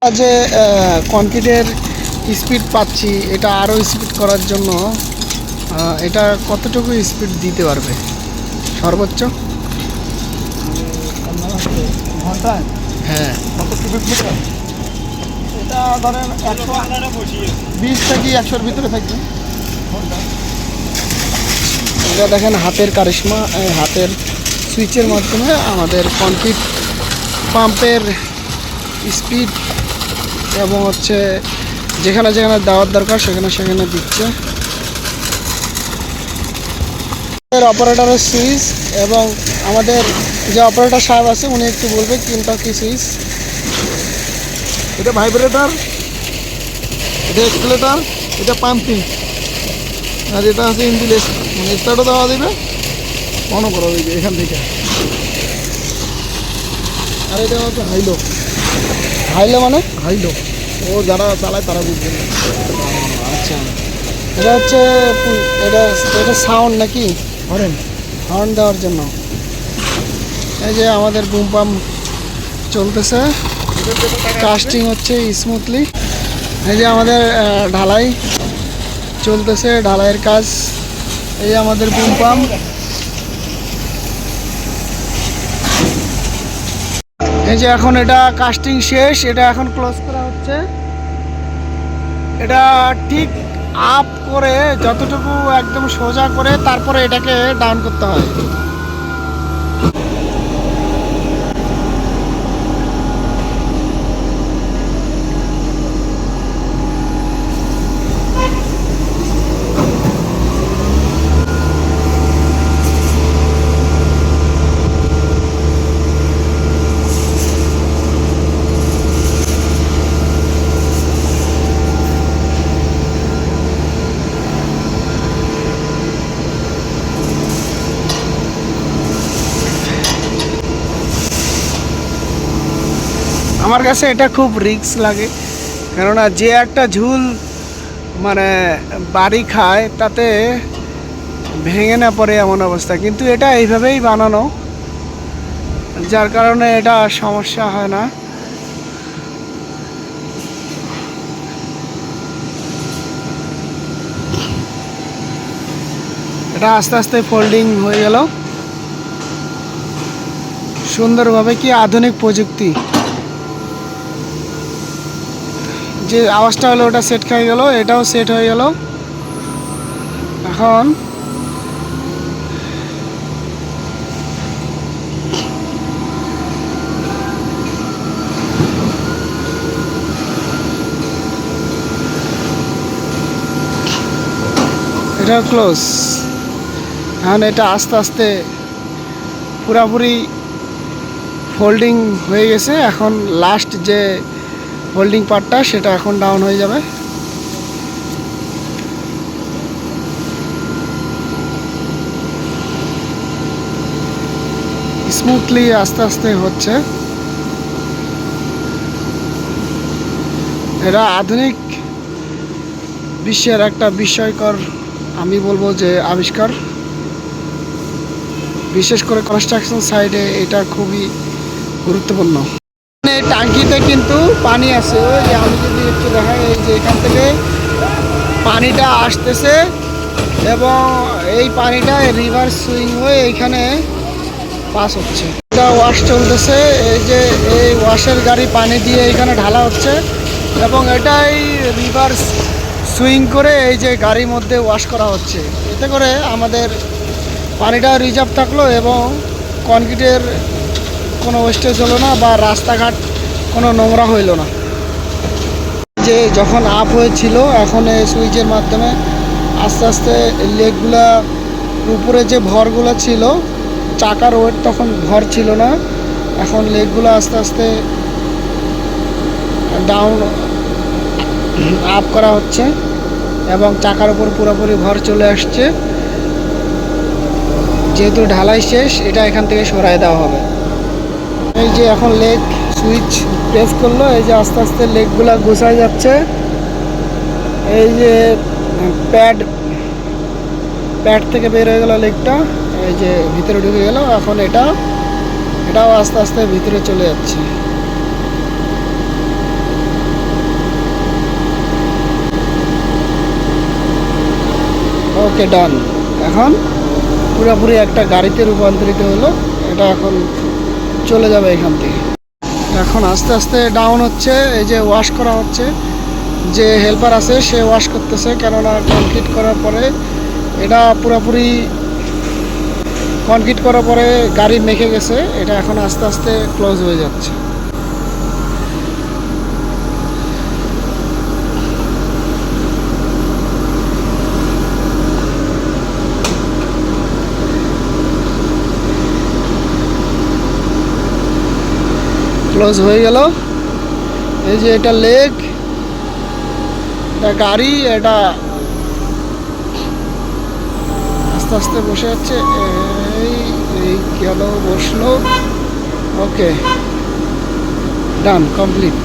যে কনক্রিটের স্পিড পাচ্ছি, এটা আরও স্পিড করার জন্য এটা কতটুকু স্পিড দিতে পারবে সর্বোচ্চ? ঘন্টায় হ্যাঁ, কত স্পিড মিটার? এটা ধরেন 120 থেকে 100-র ভিতরে থাকবে ঘন্টায়। এটা দেখেন হাতের কারিশমা, হাতের সুইচের মাধ্যমে আমাদের কনক্রিট পাম্পের স্পিড এবং হচ্ছে যেখানে যেখানে দেওয়ার দরকার সেখানে সেখানে দিচ্ছে। অপারেটরের সুইচ এবং আমাদের যে অপারেটর সাহেব আছে উনি একটু বলবে কোনটা কি সুইচ। এটা ভাইব্রেটর, এটা এক্সিলেটর, এটা পাম্পিং, আর এটা আছে ইঞ্জিন মানে স্টার্টও দেওয়া দেবে, অনও করা যাবে এখান থেকে। আর এটা হচ্ছে হাইলো। হাইলে মানে? হাইলো ও যারা চালায় তারা বুঝবে না। আচ্ছা, এটা হচ্ছে এটা এটা সাউন্ড নাকি হরেন হর্ন দেওয়ার জন্য। এই যে আমাদের বুম পাম্প চলতেছে, কাস্টিং হচ্ছে স্মুথলি। এই যে আমাদের ঢালাই চলতেছে, ঢালাইয়ের কাজ। এই আমাদের বুম পাম্প। এই যে এখন এটা কাস্টিং শেষ, এটা এখন ক্লোজ করা হচ্ছে। এটা ঠিক আপ করে যতটুকু একদম সোজা করে তারপরে এটাকে ডাউন করতে হয়। আমার কাছে এটা খুব রিস্ক লাগে, কেননা যে একটা ঝুল মানে বাড়ি খায় তাতে ভেঙে না পড়ে এমন অবস্থা, কিন্তু এটা এইভাবেই বানানো যার কারণে এটা সমস্যা হয় না। এটা আস্তে আস্তে ফোল্ডিং হয়ে গেল সুন্দরভাবে। কি আধুনিক প্রযুক্তি! যে আওয়াজটা হলো ওটা সেট হয়ে গেল, এটাও সেট হয়ে গেল। এখন এটা ক্লোজ। এখন এটা আস্তে আস্তে পুরাপুরি ফোল্ডিং হয়ে গেছে। এখন লাস্ট যে হোল্ডিং পার্টটা সেটা এখন ডাউন হয়ে যাবে। স্মুথলি আস্তে আস্তে হচ্ছে। এরা আধুনিক বিশ্বের একটা বিস্ময়কর, আমি বলবো যে আবিষ্কার। বিশেষ করে কনস্ট্রাকশন সাইডে এটা খুবই গুরুত্বপূর্ণ। এই টাঙ্কিতে কিন্তু পানি আছে, ওই যে আমি যদি একটু দেখাই, এই যে এখান থেকে পানিটা আসতেছে এবং এই পানিটা রিভার্স সুইং হয়ে এইখানে পাস হচ্ছে। এটা ওয়াশ চলতেছে, এই যে এই ওয়াশের গাড়ি পানি দিয়ে এখানে ঢালা হচ্ছে এবং এটাই রিভার্স সুইং করে এই যে গাড়ির মধ্যে ওয়াশ করা হচ্ছে। এতে করে আমাদের পানিটা রিজার্ভ থাকলো এবং কনক্রিটের কোনো ওয়েস্টেজ হলো না বা রাস্তাঘাট কোনো নোংরা হইল না। যে যখন আপ হয়েছিল, এখন এই সুইচের মাধ্যমে আস্তে আস্তে লেগগুলা উপরে যে ভরগুলো ছিল, চাকার ওয়েট তখন ভর ছিল না, এখন লেগগুলো আস্তে আস্তে ডাউন আপ করা হচ্ছে এবং চাকার উপর পুরোপুরি ভর চলে আসছে। যেহেতু ঢালাই শেষ, এটা এখান থেকে সরাই দেওয়া হবে। এই যে এখন লেগ সুইচ প্রেস করলো, এই যে আস্তে আস্তে লেগগুলা গোছায় যাচ্ছে। এই যে প্যাড থেকে বের হয়ে গেল লেগটা, এই যে ভিতরে ঢুকে গেল। এখন এটাও আস্তে আস্তে ভিতরে চলে যাচ্ছে। ওকে ডান। এখন পুরোপুরি একটা গাড়িতে রূপান্তরিত হলো। এটা এখন চলে যাবে এখান থেকে। এখন আস্তে আস্তে ডাউন হচ্ছে, এই যে ওয়াশ করা হচ্ছে, যে হেল্পার আছে সে ওয়াশ করতেছে, কেননা কনক্রিট করার পরে এটা পুরোপুরি কনক্রিট করার পরে গাড়ি মেখে গেছে, এটা এখন আস্তে আস্তে ক্লোজ হয়ে যাচ্ছে। ক্লোজ হয়ে গেল। এই যে এটা লেগ, এটা গাড়ি, এটা আস্তে আস্তে বসে যাচ্ছে। এই এই গেল, বসলো। ওকে, ডান, কমপ্লিট।